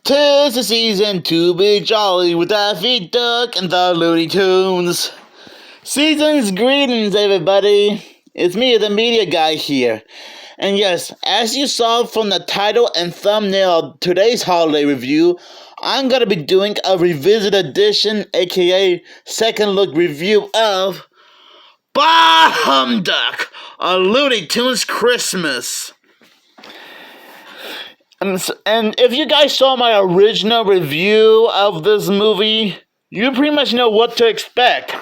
'Tis the season to be jolly with Daffy Duck and the Looney Tunes. Season's greetings, everybody. It's me, the media guy here. And yes, as you saw from the title and thumbnail of today's holiday review, I'm gonna be doing a revisited edition, aka second look review of Bah HUMDUCK, a Looney Tunes Christmas. And if you guys saw my original review of this movie, you pretty much know what to expect.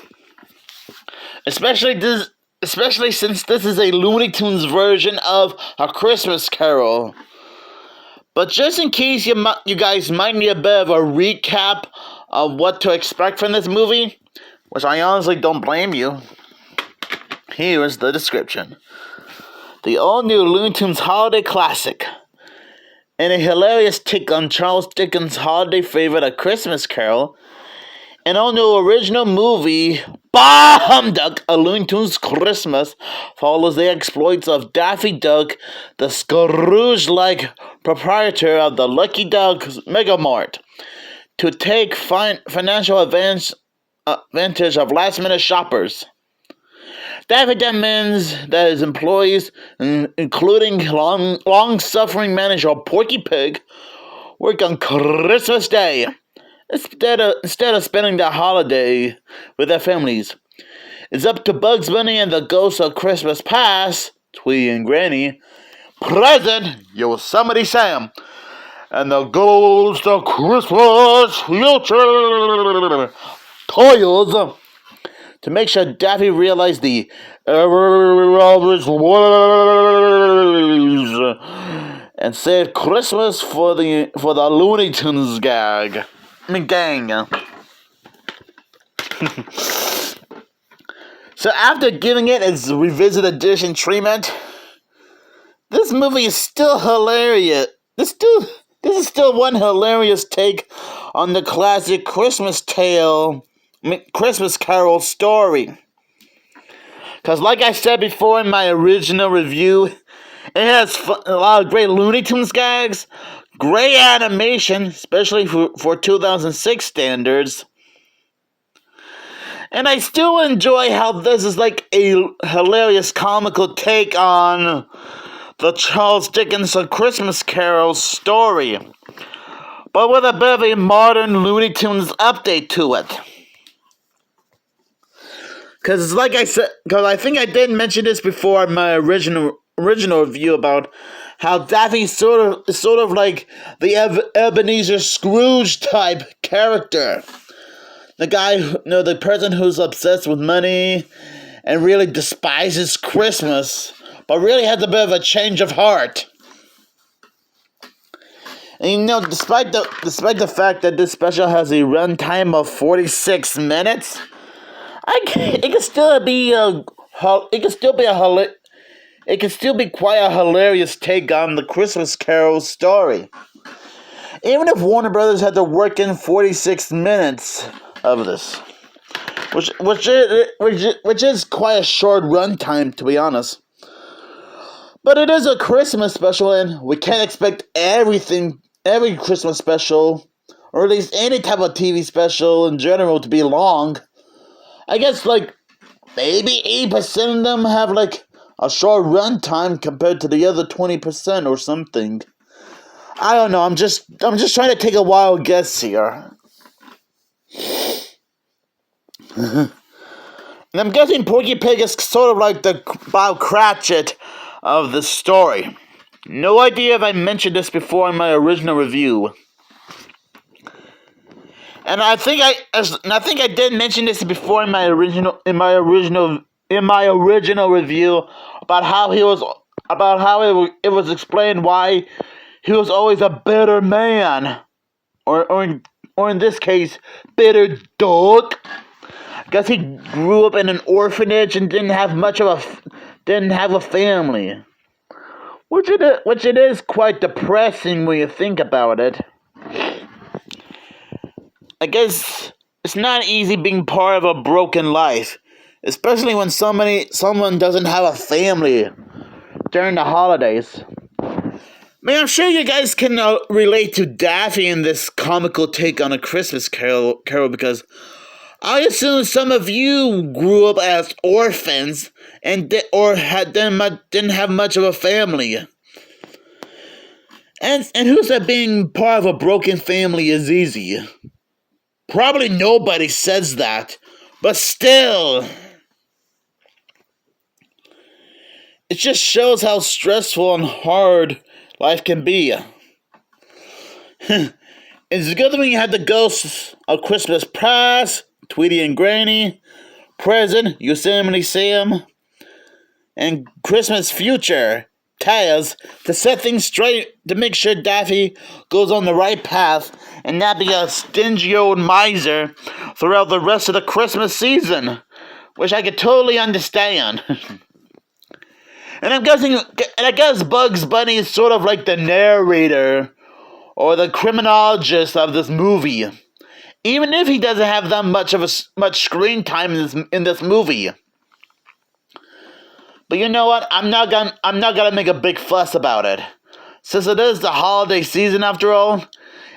Especially since this is a Looney Tunes version of A Christmas Carol. But just in case you guys might need a bit of a recap of what to expect from this movie, which I honestly don't blame you, here is the description. The all-new Looney Tunes holiday classic. In a hilarious take on Charles Dickens' holiday favorite, A Christmas Carol, an all-new original movie, Bah HUMDUCK, A Looney Tunes Christmas, follows the exploits of Daffy Duck, the Scrooge-like proprietor of the Lucky Duck Mega Mart, to take financial advantage of last-minute shoppers. Daffy demands that his employees, including long-suffering manager Porky Pig, work on Christmas Day instead of spending the holiday with their families. It's up to Bugs Bunny and the ghosts of Christmas Past, Tweety and Granny, present Yosemite Sam, and the ghost of Christmas Future, Toils, to make sure Daffy realized the error of his ways and save Christmas for the Looney Tunes gang. So after giving it its revisited edition treatment, this movie is still hilarious. This is still one hilarious take on the classic Christmas Carol story. Because like I said before in my original review, it has a lot of great Looney Tunes gags, great animation, especially for 2006 standards. And I still enjoy how this is like a hilarious comical take on the Charles Dickens A Christmas Carol story, but with a bit of a modern Looney Tunes update to it. Because like I said, because I think I did mention this before in my original review about how Daffy's sort of like the Ebenezer Scrooge type character. The guy, the person who's obsessed with money and really despises Christmas, but really has a bit of a change of heart. And despite the fact that this special has a runtime of 46 minutes, it can still be quite a hilarious take on the Christmas Carol story. Even if Warner Brothers had to work in 46 minutes of this, which is quite a short runtime, to be honest. But it is a Christmas special, and we can't expect every Christmas special, or at least any type of TV special in general, to be long. I guess like maybe 80% of them have like a short runtime compared to the other 20% or something. I don't know. I'm just trying to take a wild guess here. And I'm guessing Porky Pig is sort of like the Bob Cratchit of the story. No idea if I mentioned this before in my original review. And I think I did mention this before in my original review about how it was explained why he was always a bitter man, or in this case, bitter dog. I guess he grew up in an orphanage and didn't have a family, which it is quite depressing when you think about it. I guess it's not easy being part of a broken life, especially when someone doesn't have a family during the holidays. Man, I'm sure you guys can relate to Daffy in this comical take on a Christmas carol because I assume some of you grew up as orphans and didn't have much of a family. And who said being part of a broken family is easy? Probably nobody says that, but still, it just shows how stressful and hard life can be. It's good when you have the ghosts of Christmas Past, Tweety and Granny, Present, Yosemite Sam, and Christmas Future, Taz, to set things straight to make sure Daffy goes on the right path and not be a stingy old miser throughout the rest of the Christmas season, which I could totally understand. And I guess Bugs Bunny is sort of like the narrator or the criminologist of this movie, even if he doesn't have that much screen time in this movie. But you know what? I'm not gonna make a big fuss about it, since it is the holiday season after all.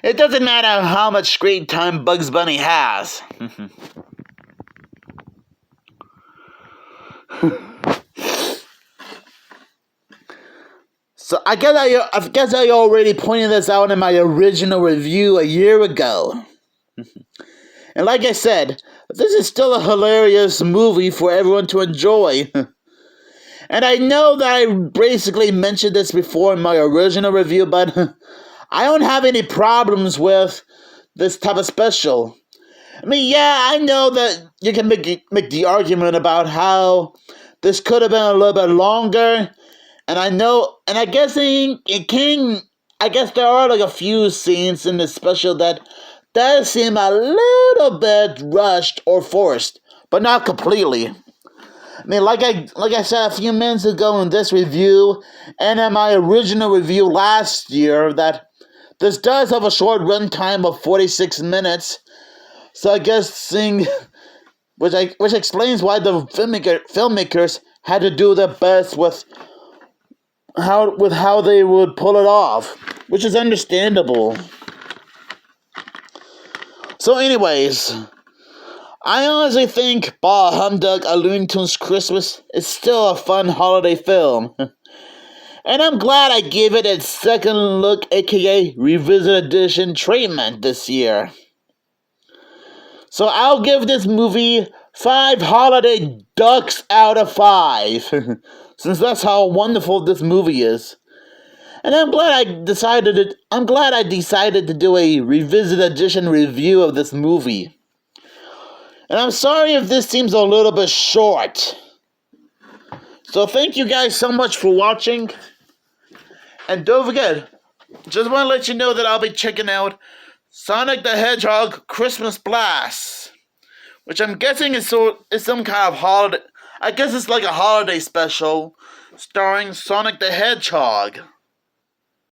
It doesn't matter how much screen time Bugs Bunny has. So I guess I already pointed this out in my original review a year ago. And like I said, this is still a hilarious movie for everyone to enjoy. And I know that I basically mentioned this before in my original review, but I don't have any problems with this type of special. I mean, yeah, I know that you can make the argument about how this could have been a little bit longer, and I guess I guess there are like a few scenes in this special that does seem a little bit rushed or forced, but not completely. I mean, like I said a few minutes ago in this review, and in my original review last year, that this does have a short runtime of 46 minutes. So I guess which explains why the filmmakers had to do their best with how they would pull it off, which is understandable. So, anyways, I honestly think Bah Humduck, A Looney Tunes Christmas is still a fun holiday film. And I'm glad I gave it its second look, aka Revisit Edition treatment this year. So I'll give this movie 5 holiday ducks out of 5, since that's how wonderful this movie is. And I'm glad I decided to do a Revisit Edition review of this movie. And I'm sorry if this seems a little bit short. So thank you guys so much for watching. And don't forget, just want to let you know that I'll be checking out Sonic the Hedgehog Christmas Blast, which I'm guessing is some kind of holiday. I guess it's like a holiday special starring Sonic the Hedgehog.